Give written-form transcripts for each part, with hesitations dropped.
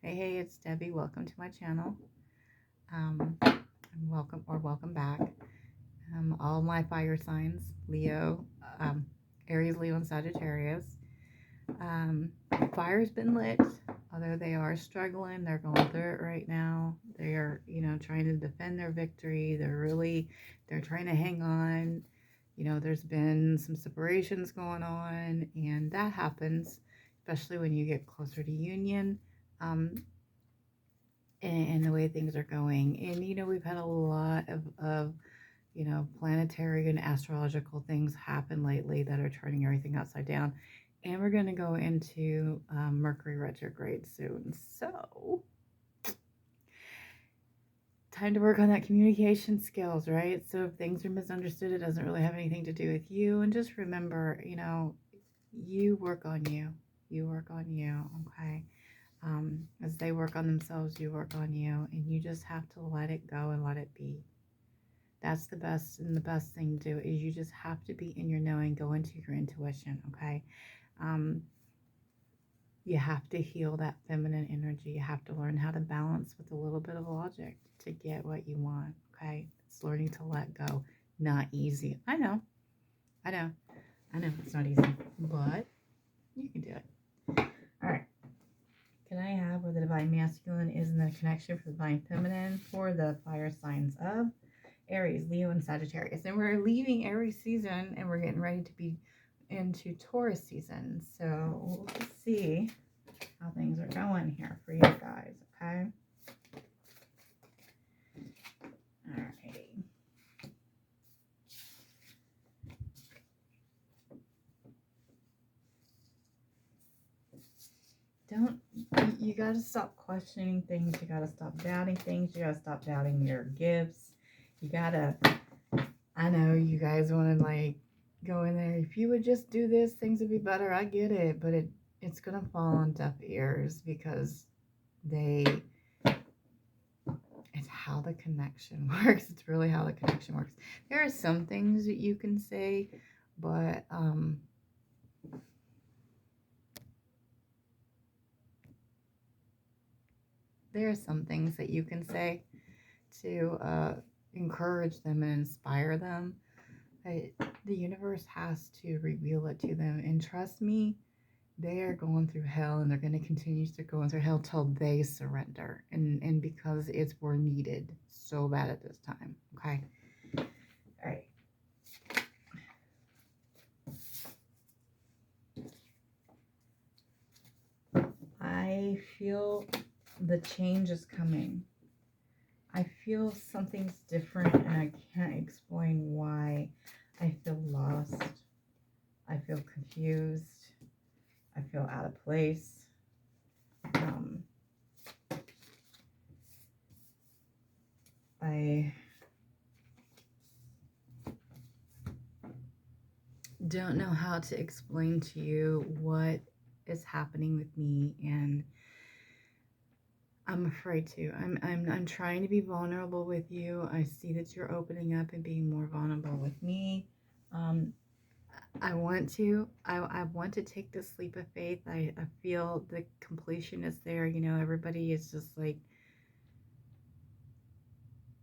Hey, it's Debbie. Welcome to my channel. Welcome back. All my fire signs, Leo, Aries, Leo, and Sagittarius. Fire's been lit, although they are struggling. They're going through it right now. They are, trying to defend their victory. They're trying to hang on. There's been some separations going on, and that happens, especially when you get closer to union. And the way things are going. And, we've had a lot of planetary and astrological things happen lately that are turning everything upside down. And we're going to go into Mercury retrograde soon. So, time to work on that communication skills, right? So if things are misunderstood, it doesn't really have anything to do with you. And just remember, you work on you. You work on you, okay? As they work on themselves, you work on you, and you just have to let it go and let it be. That's the best, and the best thing to do is you just have to be in your knowing, go into your intuition, okay? You have to heal that feminine energy. You have to learn how to balance with a little bit of logic to get what you want, okay? It's learning to let go. Not easy. I know, it's not easy, but you can do it. All right. Can I have where the divine masculine is in the connection for the divine feminine for the fire signs of Aries, Leo, and Sagittarius? And we're leaving Aries season and we're getting ready to be into Taurus season. So let's see how things are going here for you guys, okay? Alrighty. You got to stop questioning things. You got to stop doubting things. You got to stop doubting your gifts. You got to, I know you guys want to like go in there. If you would just do this, things would be better. I get it. But it's going to fall on deaf ears because it's how the connection works. It's really how the connection works. There are some things that you can say, but, there are some things that you can say to encourage them and inspire them. The universe has to reveal it to them. And trust me, they are going through hell and they're going to continue to go through hell till they surrender. And because we're needed so bad at this time. Okay? All right. I feel the change is coming. I feel something's different and I can't explain why. I feel lost. I feel confused. I feel out of place. I don't know how to explain to you what is happening with me, and I'm afraid to. I'm trying to be vulnerable with you. I see that you're opening up and being more vulnerable with me. I want to take this leap of faith. I feel the completion is there. Everybody is just like,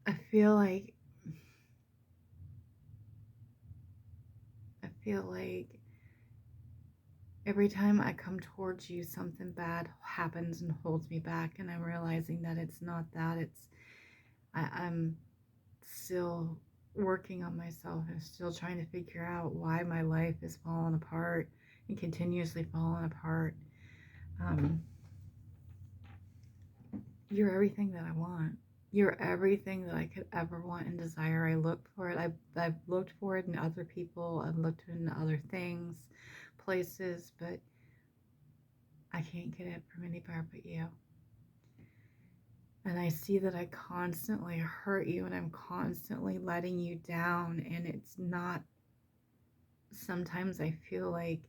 I feel like every time I come towards you, something bad happens and holds me back, and I'm realizing that it's not that. I'm still working on myself and still trying to figure out why my life is falling apart and continuously falling apart. You're everything that I want. You're everything that I could ever want and desire. I looked for it. I've looked for it in other people. I've looked in other things, places, but I can't get it from anywhere but you. And I see that I constantly hurt you and I'm constantly letting you down. And it's not, sometimes I feel like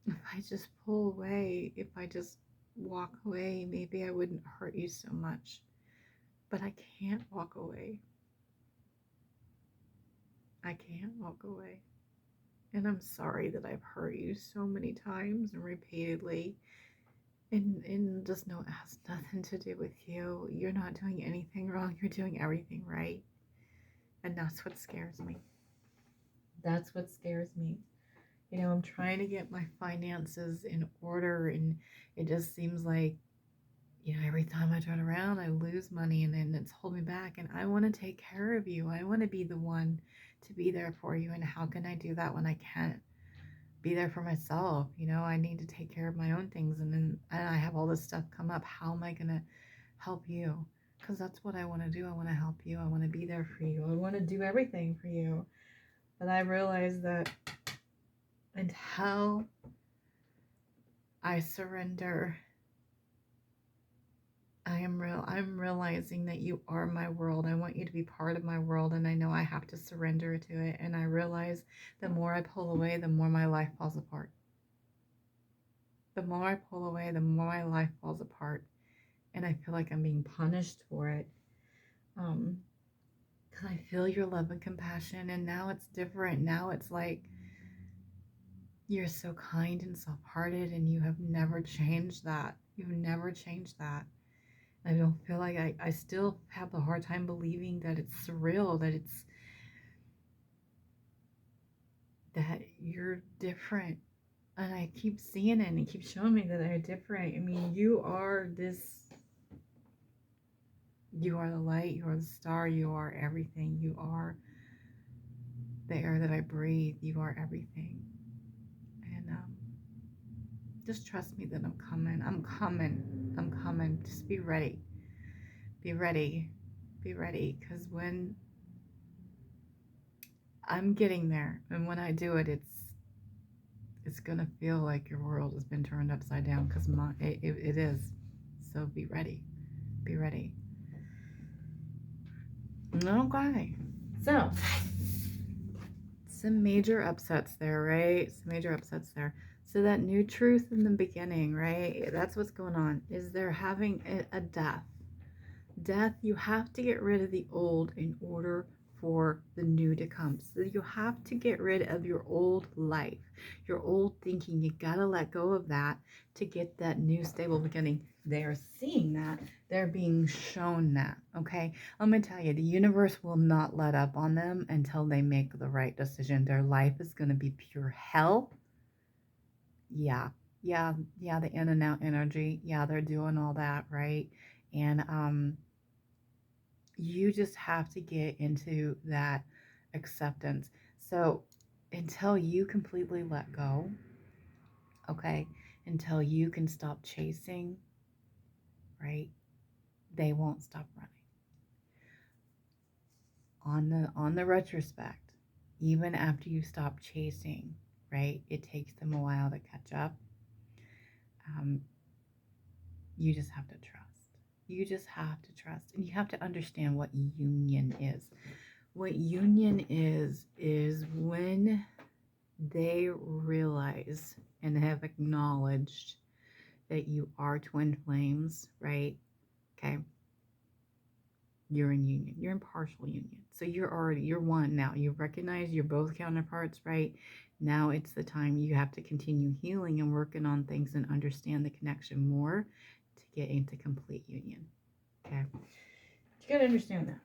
if I just pull away, if I just walk away, maybe I wouldn't hurt you so much. But I can't walk away. I can't walk away. And I'm sorry that I've hurt you so many times and repeatedly. And just know it has nothing to do with you. You're not doing anything wrong. You're doing everything right. And that's what scares me. That's what scares me. You know, I'm trying to get my finances in order, and it just seems like, you know, every time I turn around, I lose money, and then it's holding me back. And I want to take care of you. I want to be the one to be there for you. And how can I do that when I can't be there for myself? You know, I need to take care of my own things. And I have all this stuff come up. How am I going to help you? Because that's what I want to do. I want to help you. I want to be there for you. I want to do everything for you. But I realize that until I surrender, I'm realizing that you are my world. I want you to be part of my world, and I know I have to surrender to it. And I realize the more I pull away, the more my life falls apart. The more I pull away, the more my life falls apart. And I feel like I'm being punished for it. Because I feel your love and compassion, and now it's different. Now it's like, you're so kind and soft-hearted, and you have never changed that. You've never changed that. I don't feel like I still have a hard time believing that it's surreal, that you're different. And I keep seeing it, and it keeps showing me that they're different. I mean, you are the light, you are the star, you are everything. You are the air that I breathe. You are everything. And just trust me that I'm coming. I'm coming. I'm coming. Just be ready. Be ready. Be ready. Because when I'm getting there, and when I do it, it's gonna feel like your world has been turned upside down, because it is. So be ready. Be ready. Okay. So some major upsets there, right? Some major upsets there. So that new truth in the beginning, right? That's what's going on. Is they're having a death. Death, you have to get rid of the old in order for the new to come. So you have to get rid of your old life, your old thinking. You got to let go of that to get that new stable beginning. They're seeing that. They're being shown that. Okay. I'm going to tell you, the universe will not let up on them until they make the right decision. Their life is going to be pure hell. Yeah. The in and out energy. Yeah, they're doing all that, right? And you just have to get into that acceptance. So until you completely let go, okay, until you can stop chasing, right, they won't stop running. On the retrospect, even after you stop chasing, right, it takes them a while to catch up. You just have to trust. You just have to trust, and you have to understand what union is. What union is when they realize and have acknowledged that you are twin flames, right? Okay. You're in union. You're in partial union. So you're one now. You recognize you're both counterparts, right? Now it's the time you have to continue healing and working on things and understand the connection more to get into complete union. Okay. You got to understand that.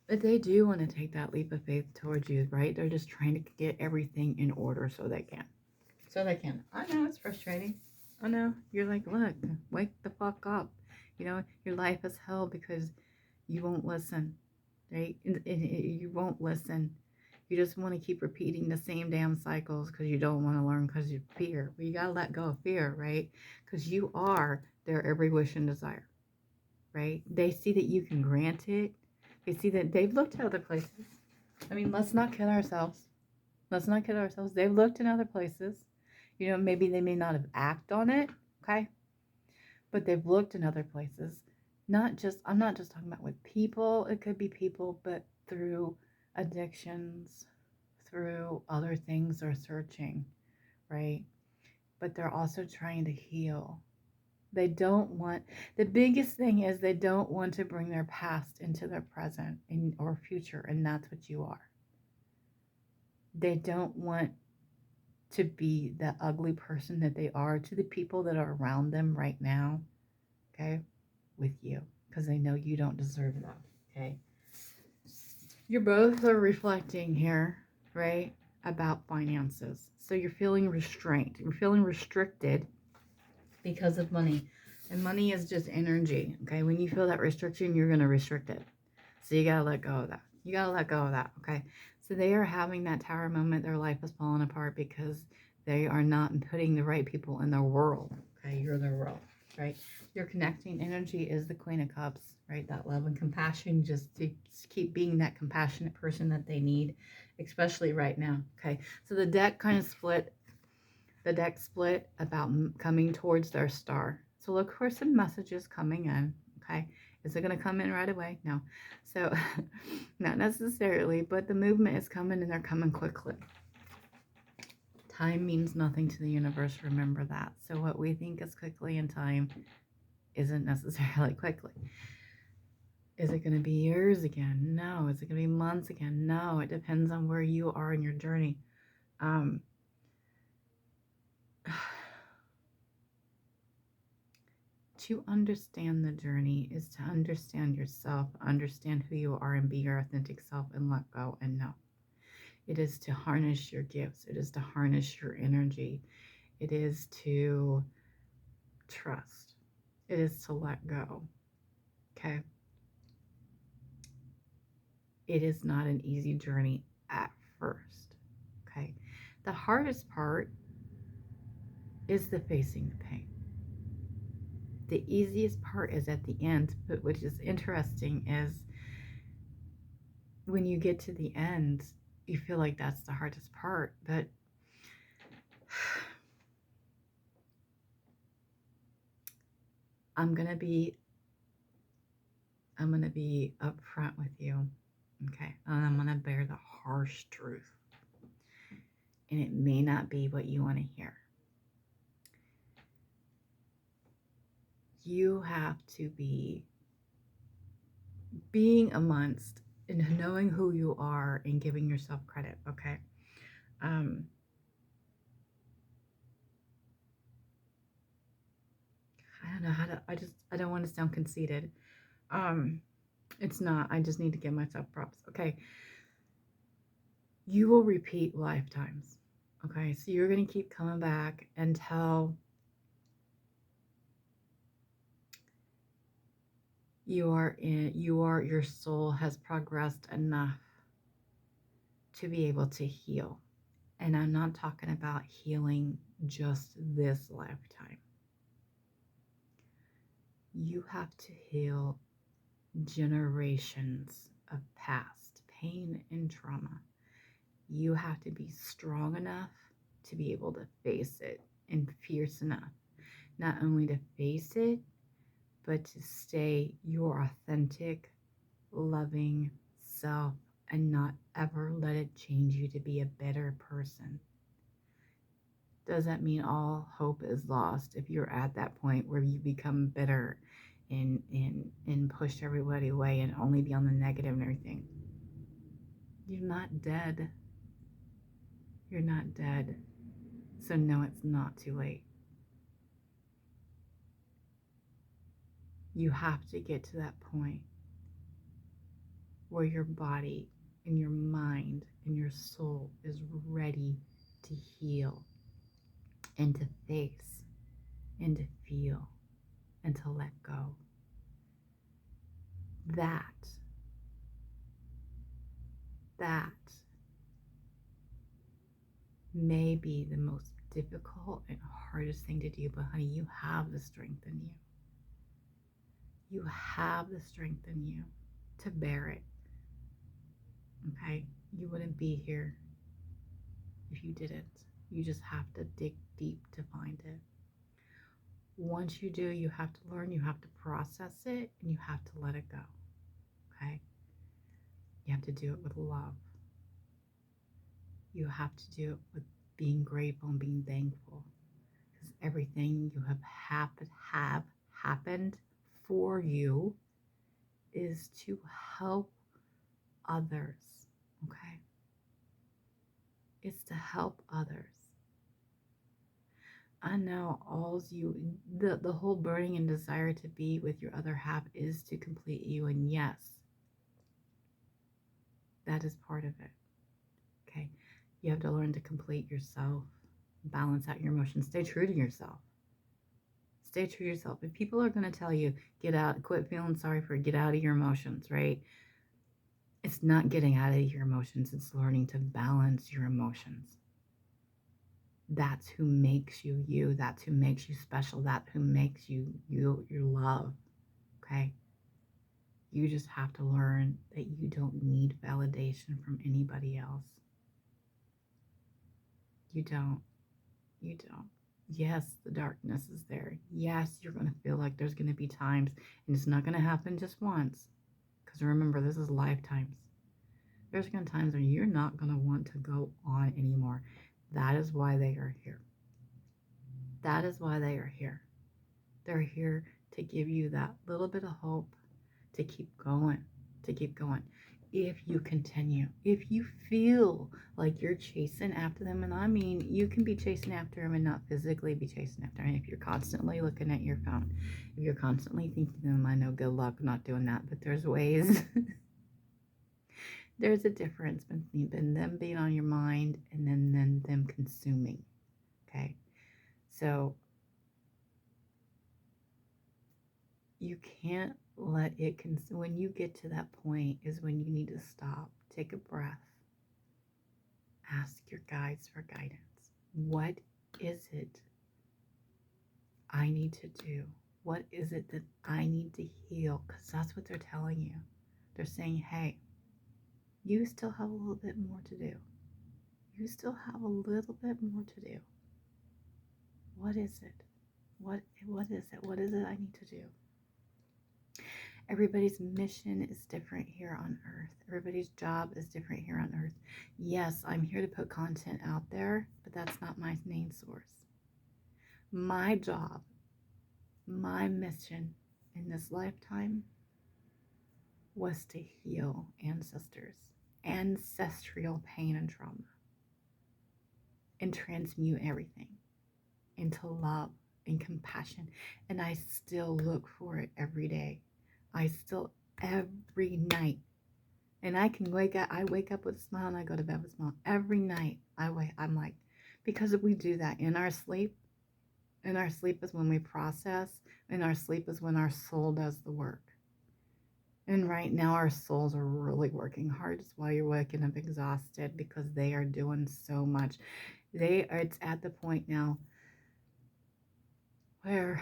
But they do want to take that leap of faith towards you, right? They're just trying to get everything in order so they can. I know it's frustrating. I know. You're like, look, wake the fuck up. You know, your life is hell because you won't listen, right? You won't listen. You just want to keep repeating the same damn cycles because you don't want to learn because you fear. Well, you got to let go of fear, right? Because you are their every wish and desire, right? They see that you can grant it. They see that they've looked at other places. I mean, let's not kid ourselves. Let's not kid ourselves. They've looked in other places. You know, maybe they may not have acted on it, okay? But they've looked in other places. I'm not just talking about with people. It could be people, but through addictions, through other things they're searching, right? But they're also trying to heal. They don't want, the biggest thing is they don't want to bring their past into their present or future, and that's what you are. They don't want to be the ugly person that they are to the people that are around them right now, okay, with you, because they know you don't deserve that, okay? You both are reflecting here, right, about finances. So you're feeling restrained. You're feeling restricted because of money. And money is just energy, okay? When you feel that restriction, you're going to restrict it. So you got to let go of that. You got to let go of that, okay? So they are having that tower moment. Their life is falling apart because they are not putting the right people in their world, okay? You're their world, right? Your connecting energy is the Queen of Cups, right? That love and compassion, just to keep being that compassionate person that they need, especially right now, okay? So the deck kind of split. The deck split about coming towards their star. So look for some messages coming in, okay? Is it going to come in right away? No. So not necessarily, but the movement is coming and they're coming quickly. Time means nothing to the universe, remember that. So what we think is quickly in time isn't necessarily quickly. Is it going to be years again? No. Is it going to be months again? No. It depends on where you are in your journey. To understand the journey is to understand yourself, understand who you are, and be your authentic self, and let go and know. It is to harness your gifts. It is to harness your energy. It is to trust. It is to let go. Okay? It is not an easy journey at first. Okay? The hardest part is the facing the pain. The easiest part is at the end, but which is interesting is when you get to the end, you feel like that's the hardest part, but I'm gonna be upfront with you, okay? And I'm gonna bear the harsh truth, and it may not be what you want to hear. You have to be being amongst and knowing who you are and giving yourself credit, okay? I don't know how to. I don't want to sound conceited. It's not. I just need to give myself props. Okay. You will repeat lifetimes. Okay. So you're going to keep coming back until your soul has progressed enough to be able to heal. And I'm not talking about healing just this lifetime. You have to heal generations of past pain and trauma. You have to be strong enough to be able to face it and fierce enough, not only to face it, but to stay your authentic, loving self and not ever let it change you to be a better person. Does that mean all hope is lost if you're at that point where you become bitter and push everybody away and only be on the negative and everything? You're not dead. You're not dead. So no, it's not too late. You have to get to that point where your body and your mind and your soul is ready to heal and to face and to feel and to let go. That may be the most difficult and hardest thing to do, but honey, you have the strength in you. You have the strength in you to bear it. Okay? You wouldn't be here if you didn't. You just have to dig deep to find it. Once you do, you have to learn, you have to process it, and you have to let it go. Okay? You have to do it with love. You have to do it with being grateful and being thankful. Because everything you have happened for you is to help others. Okay? It's to help others. I know the whole burning and desire to be with your other half is to complete you. And yes, that is part of it. Okay. You have to learn to complete yourself, balance out your emotions, stay true to yourself. Stay true to yourself. If people are going to tell you, get out, quit feeling sorry for, get out of your emotions, right? It's not getting out of your emotions. It's learning to balance your emotions. That's who makes you you. That's who makes you special. That's who makes you your love. Okay? You just have to learn that you don't need validation from anybody else. You don't. You don't. Yes, the darkness is there. Yes, you're going to feel like there's going to be times, and it's not going to happen just once. Because remember, this is lifetimes. There's going to be times when you're not going to want to go on anymore. That is why they are here. That is why they are here. They're here to give you that little bit of hope to keep going, to keep going. If you continue, if you feel like you're chasing after them, and I mean, you can be chasing after them and not physically be chasing after them. If you're constantly looking at your phone, if you're constantly thinking them, I know, good luck not doing that, but there's ways. There's a difference between them being on your mind and then them consuming. Okay, so you can't let it consume. When you get to that point is when you need to stop, take a breath, ask your guides for guidance. What is it I need to do? What is it that I need to heal? Because that's what they're telling you. They're saying, hey, you still have a little bit more to do. You still have a little bit more to do. What is it? What is it? What is it I need to do? Everybody's mission is different here on earth. Everybody's job is different here on earth. Yes, I'm here to put content out there, but that's not my main source. My job, my mission in this lifetime was to heal ancestral pain and trauma, and transmute everything into love and compassion. And I still look for it every day. Every night. And I wake up with a smile and I go to bed with a smile. Every night I'm like, because if we do that in our sleep is when we process, and our sleep is when our soul does the work. And right now our souls are really working hard. That's why you're waking up exhausted, because they are doing so much. It's at the point now where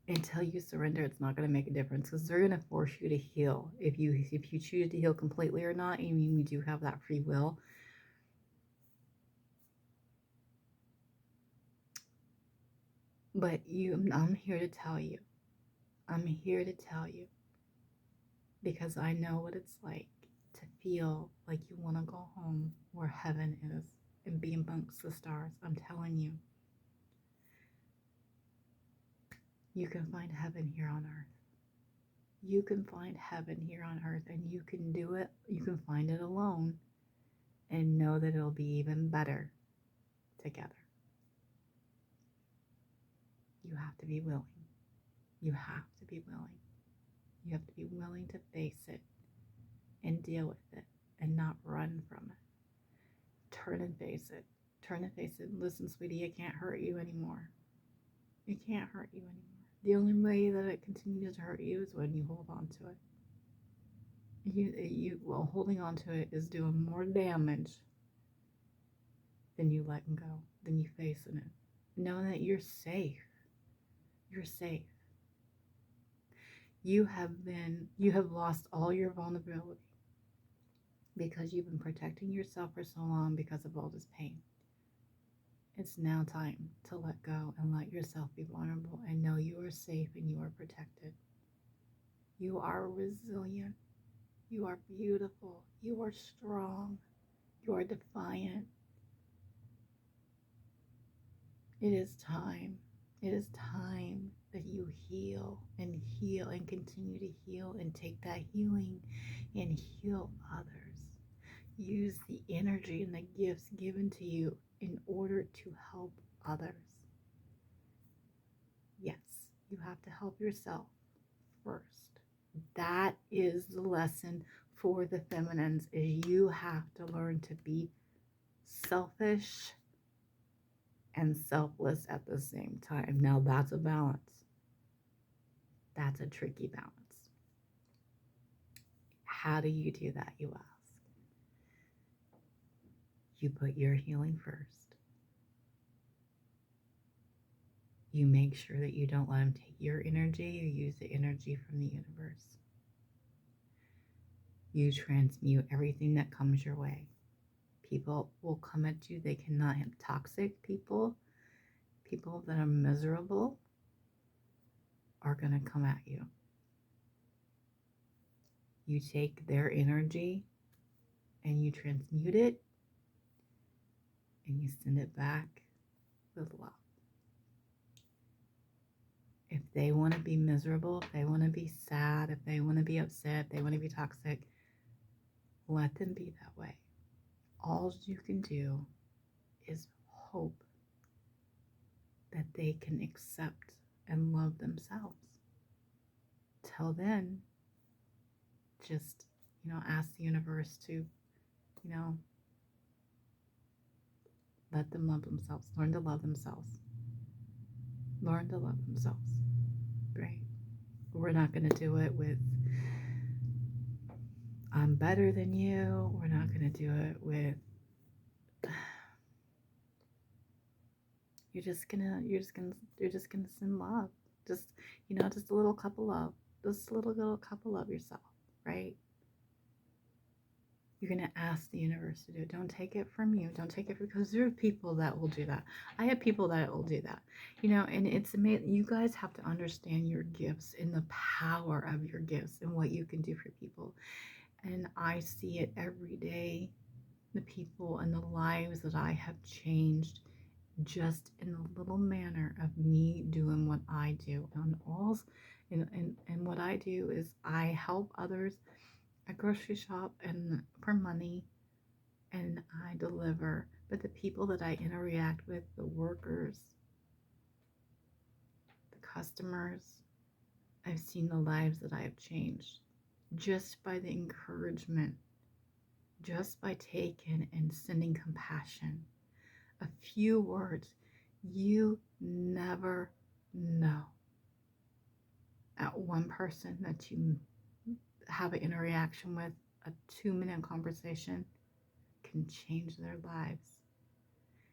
until you surrender, it's not going to make a difference, because they're going to force you to heal. If you choose to heal completely or not, I mean, you do have that free will. But I'm here to tell you. I'm here to tell you, because I know what it's like to feel like you want to go home where heaven is and be amongst the stars. I'm telling you, you can find heaven here on earth. You can find heaven here on earth, and you can do it. You can find it alone and know that it'll be even better together. You have to be willing. You have to be willing. You have to be willing to face it and deal with it and not run from it. Turn and face it. Turn and face it. Listen, sweetie, it can't hurt you anymore. It can't hurt you anymore. The only way that it continues to hurt you is when you hold on to it. Well, holding on to it is doing more damage than you letting go, than you facing it. Knowing that you're safe. You're safe. You have lost all your vulnerability because you've been protecting yourself for so long because of all this pain. It's now time to let go and let yourself be vulnerable and know you are safe and you are protected. You are resilient. You are beautiful. You are strong. You are defiant. It is time. It is time that you heal and continue to heal and take that healing and heal others. Use the energy and the gifts given to you in order to help others. Yes, you have to help yourself first. That is the lesson for the feminines, is you have to learn to be selfish and selfless at the same time. Now that's a balance. That's a tricky balance. How do you do that, you ask? You put your healing first. You make sure that you don't let them take your energy. You use the energy from the universe. You transmute everything that comes your way. People will come at you. They cannot have toxic people. People that are miserable are going to come at you. You take their energy and you transmute it and you send it back with love. If they want to be miserable, if they want to be sad, if they want to be upset, if they want to be toxic, let them be that way. All you can do is hope that they can accept and love themselves. Till then, just, ask the universe to, let them love themselves. Learn to love themselves. Learn to love themselves, right? We're not going to do it with, I'm better than you. We're not going to do it with, you're just gonna send love. Just, just a little cup of love. Just a little cup of love yourself, right? You're going to ask the universe to do it. Don't take it from you. Don't take it because there are people that will do that. I have people that will do that, and it's amazing. You guys have to understand your gifts and the power of your gifts and what you can do for people. And I see it every day, the people and the lives that I have changed just in a little manner of me doing what I do. And what I do is I help others. I grocery shop and for money, and I deliver. But the people that I interact with, the workers, the customers, I've seen the lives that I have changed just by the encouragement, just by taking and sending compassion. A few words. You never know. At one person that you have an interaction with, a 2-minute conversation can change their lives.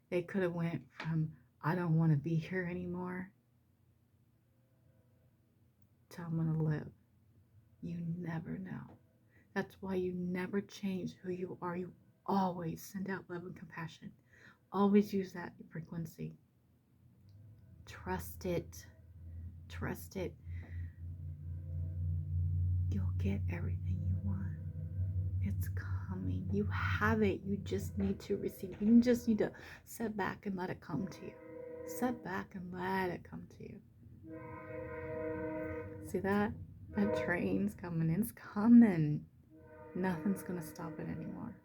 They could have went from, I don't want to be here anymore, to I'm going to live. You never know. That's why you never change who you are. You always send out love and compassion. Always use that frequency. Trust it. Trust it. You'll get everything you want. It's coming. You have it. You just need to receive. You just need to sit back and let it come to you. Sit back and let it come to you. See that? That train's coming. It's coming. Nothing's going to stop it anymore.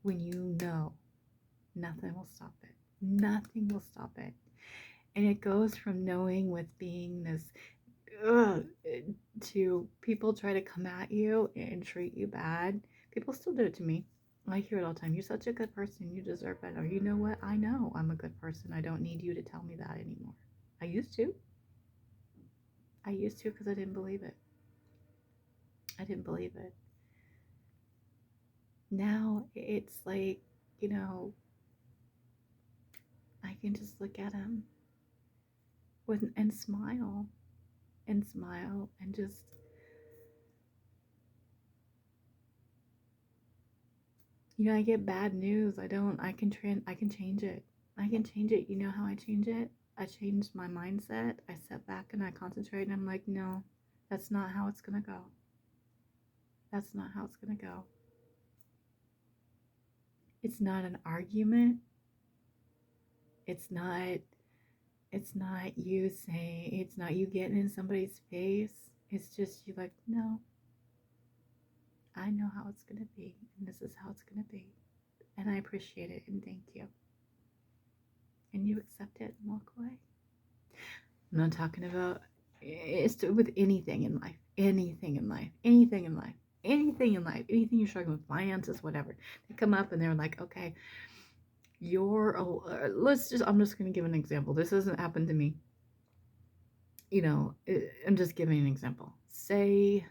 When you know, nothing will stop it. Nothing will stop it. And it goes from knowing with being this to people try to come at you and treat you bad. People still do it to me. I hear it all the time. You're such a good person. You deserve better. You know what? I know I'm a good person. I don't need you to tell me that anymore. I used to. Because I didn't believe it. I didn't believe it. Now it's like, I can just look at him and smile and just, I get bad news. I can change it. I can change it. You know how I change it? I changed my mindset. I sat back and I concentrate and I'm like, no, that's not how it's going to go. That's not how it's going to go. It's not an argument. It's not you saying, it's not you getting in somebody's face. It's just you like, no, I know how it's going to be, and this is how it's going to be. And I appreciate it, and thank you. And you accept it and walk away. I'm not talking about, it's with anything in life, anything in life, anything in life, anything in life, anything you're struggling with, finances, whatever. They come up and they're like, okay, I'm just going to give an example. This hasn't happened to me. You know, I'm just giving an example. Say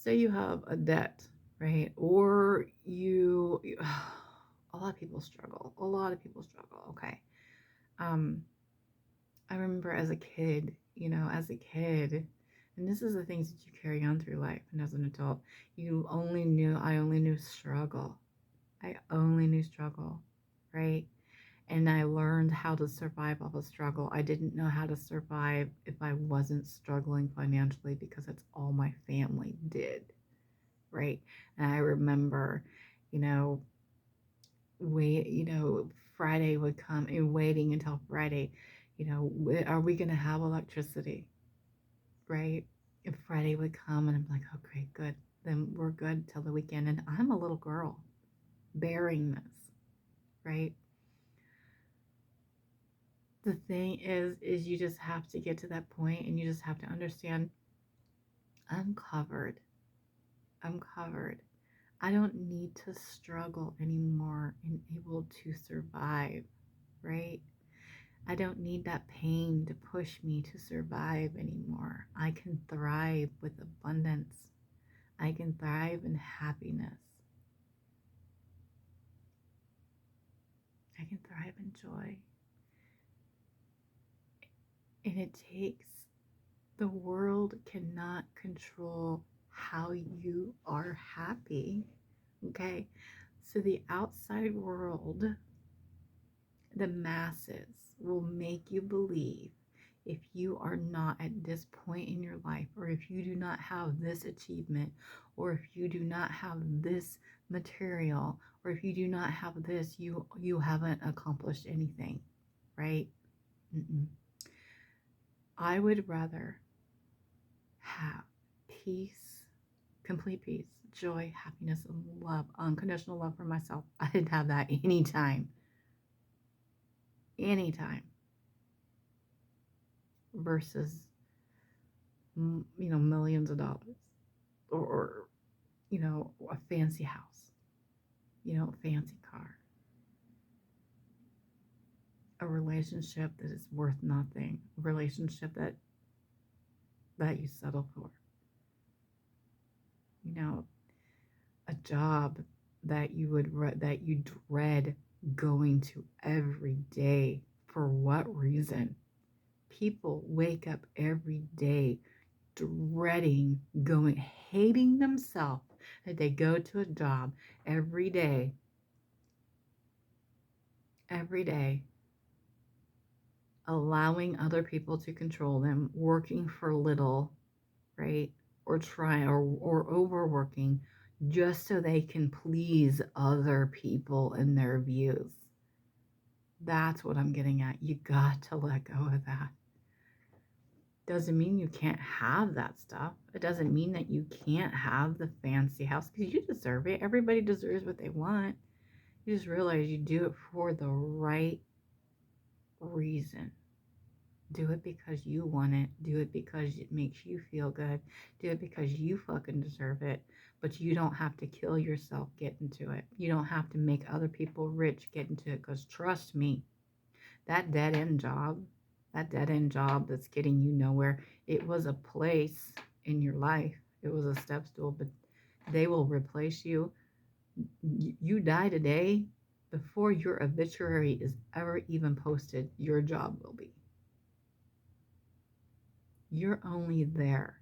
you have a debt, right? Or a lot of people struggle. Okay. I remember as a kid, and this is the things that you carry on through life. And as an adult, I only knew struggle. Right? And I learned how to survive off of struggle. I didn't know how to survive if I wasn't struggling financially, because that's all my family did, right? And I remember, you know, Friday would come, and waiting until Friday, are we going to have electricity, right? If Friday would come, and I'm like, okay, good, then we're good till the weekend. And I'm a little girl bearing this, right? The thing is you just have to get to that point, and you just have to understand, I'm covered. I don't need to struggle anymore in able to survive, right? I don't need that pain to push me to survive anymore. I can thrive with abundance. I can thrive in happiness. I can thrive in joy. And the world cannot control how you are happy. Okay? So the outside world, the masses, will make you believe, if you are not at this point in your life, or if you do not have this achievement, or if you do not have this material, or if you do not have this, you haven't accomplished anything, right? I would rather have peace, complete peace, joy, happiness, and love, unconditional love for myself. I'd have that anytime, versus millions of dollars, or a fancy house, a fancy car, a relationship that is worth nothing, a relationship that you settle for, a job that you dread going to every day. For what reason? People wake up every day dreading going, hating themselves that they go to a job every day, allowing other people to control them, working for little, right? Or overworking, just so they can please other people and their views. That's what I'm getting at. You got to let go of that. Doesn't mean you can't have that stuff. It doesn't mean that you can't have the fancy house, because you deserve it. Everybody deserves what they want. You just realize you do it for the right reason. Do it because you want it. Do it because it makes you feel good. Do it because you fucking deserve it. But you don't have to kill yourself getting to it. You don't have to make other people rich getting to it. Because trust me, that dead-end job that's getting you nowhere, it was a place in your life. It was a step stool, but they will replace you. You die today, before your obituary is ever even posted, your job will be. You're only there.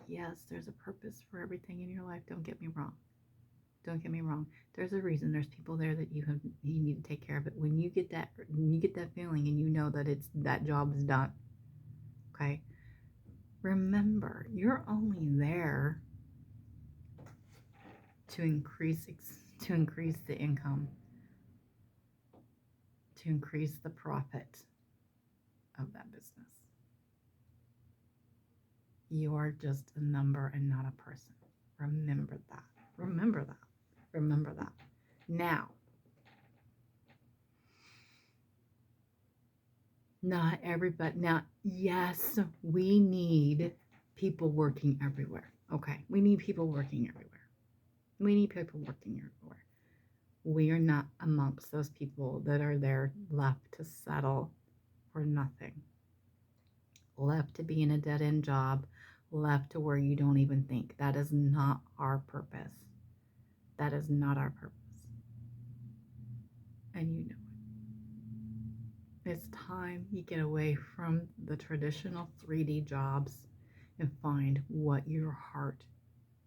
Yes, there's a purpose for everything in your life. Don't get me wrong. There's a reason. There's people there that you need to take care of it. When you get that feeling, and you know that that job is done, okay? Remember, you're only there to increase the income, to increase the profit of that business. You are just a number and not a person. Remember that. Remember that. Remember that. Now, not everybody. Now, yes, we need people working everywhere. Okay. We need people working everywhere. We need people working everywhere. We are not amongst those people that are there left to settle for nothing, left to be in a dead end job, left to where you don't even think. That is not our purpose. That is not our purpose. And you know it. It's time you get away from the traditional 3D jobs and find what your heart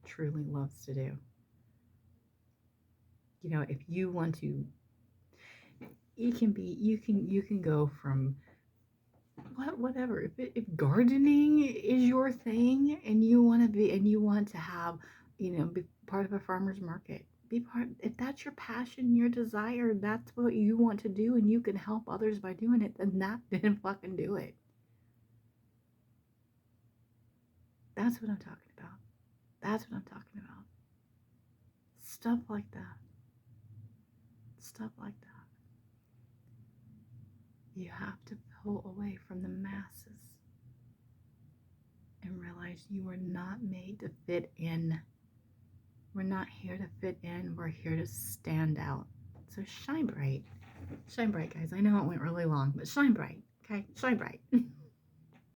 truly loves to do. You know, if you want to, you can go from whatever. If gardening is your thing and you want to have, be part of a farmer's market, be part. If that's your passion, your desire, that's what you want to do, and you can help others by doing it, then fucking do it. That's what I'm talking about. That's what I'm talking about. Stuff like that. Stuff like that. You have to pull away from the masses and realize you are not made to fit in. We're not here to fit in. We're here to stand out. So shine bright. Shine bright, guys. I know it went really long, but shine bright. Okay? Shine bright.